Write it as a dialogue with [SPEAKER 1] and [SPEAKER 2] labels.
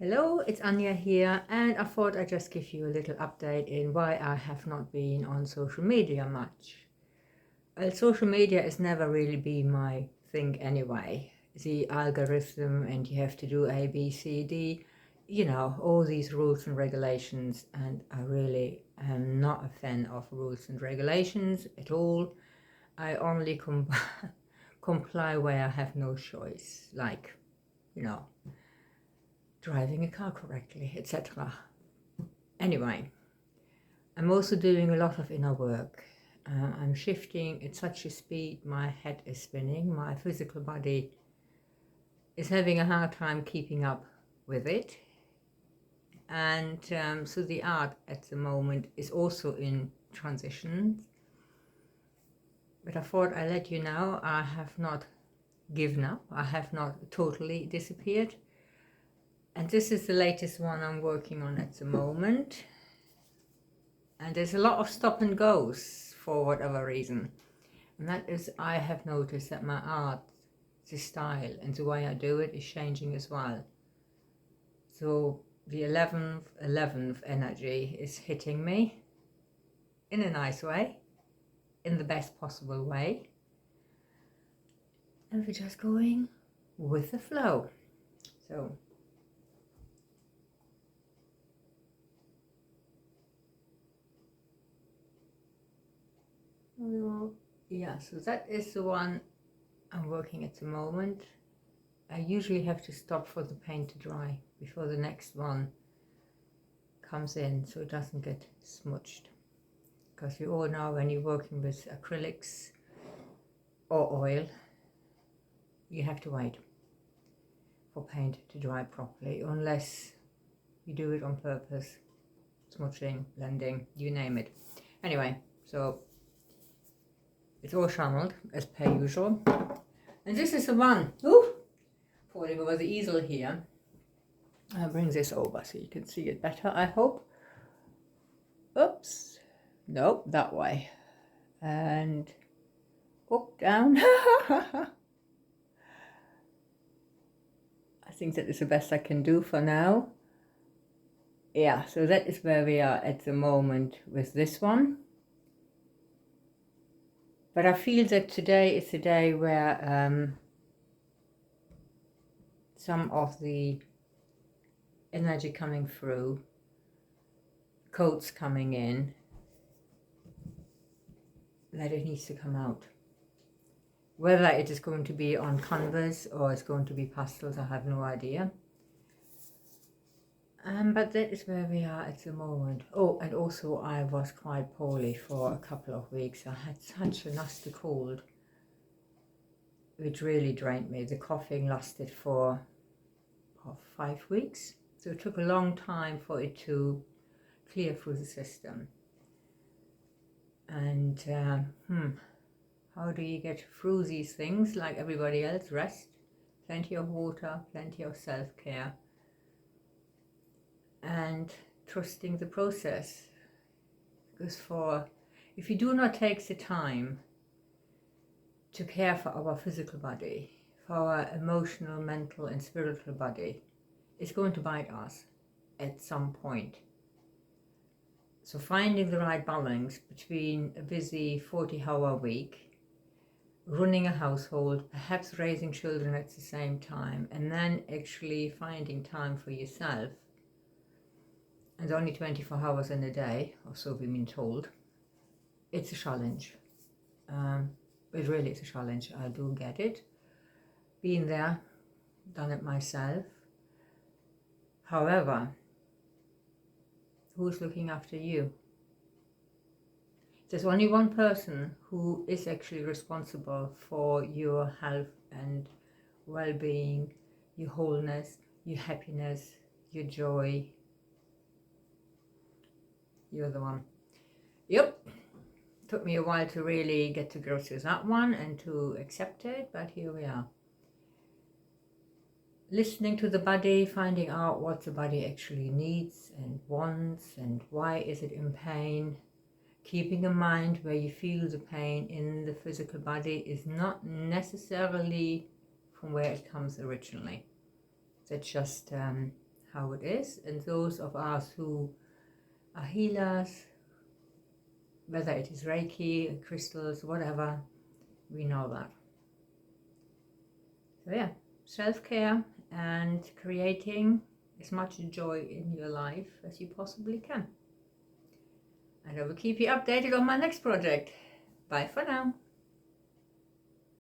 [SPEAKER 1] Hello, it's Anya here, and I thought I'd just give you a little update in why I have not been on social media much. Well, social media has never really been my thing anyway. The algorithm, and you have to do A, B, C, D, all these rules and regulations, and I really am not a fan of rules and regulations at all. I only comply where I have no choice, like, driving a car correctly, etc. Anyway, I'm also doing a lot of inner work. I'm shifting at such a speed, my head is spinning, my physical body is having a hard time keeping up with it. And so the art at the moment is also in transition. But I thought I'd let you know I have not given up, I have not totally disappeared. And this is the latest one I'm working on at the moment. And there's a lot of stop and goes for whatever reason. And that is, I have noticed that my art, the style and the way I do it is changing as well. So the 11th energy is hitting me in a nice way, in the best possible way. And we're just going with the flow. So yeah, so that is the one I'm working at the moment. I usually have to stop for the paint to dry before the next one comes in, so it doesn't get smudged. Because you all know when you're working with acrylics or oil, you have to wait for paint to dry properly, unless you do it on purpose, smudging, blending, you name it. Anyway, so it's all channeled as per usual. And this is the one, falling over the easel here. I'll bring this over so you can see it better, I hope. Oops, nope, that way. And up, down. I think that is the best I can do for now. Yeah, so that is where we are at the moment with this one. But I feel that today is the day where some of the energy coming through, codes coming in, that it needs to come out. Whether it is going to be on canvas or it's going to be pastels, I have no idea. But that is where we are at the moment. Oh, and also I was quite poorly for a couple of weeks. I had such a nasty cold, which really drained me. The coughing lasted for 5 weeks. So it took a long time for it to clear through the system. And how do you get through these things like everybody else? Rest, plenty of water, plenty of self-care, and trusting the process. Because if you do not take the time to care for our physical body, for our emotional, mental and spiritual body, it's going to bite us at some point. So finding the right balance between a busy 40-hour week, running a household, perhaps raising children at the same time, and then actually finding time for yourself, and only 24 hours in a day, or so we've been told, it's a challenge. It really is a challenge. I do get it. Been there, done it myself. However, who's looking after you? There's only one person who is actually responsible for your health and well-being, your wholeness, your happiness, your joy. You're the one. Yep. Took me a while to really get to grips with that one and to accept it, but here we are. Listening to the body, finding out what the body actually needs and wants and why is it in pain. Keeping in mind where you feel the pain in the physical body is not necessarily from where it comes originally. That's just how it is, and those of us who are healers, whether it is Reiki, crystals, whatever, we know that. So yeah, self-care and creating as much joy in your life as you possibly can. And I will keep you updated on my next project. Bye for now.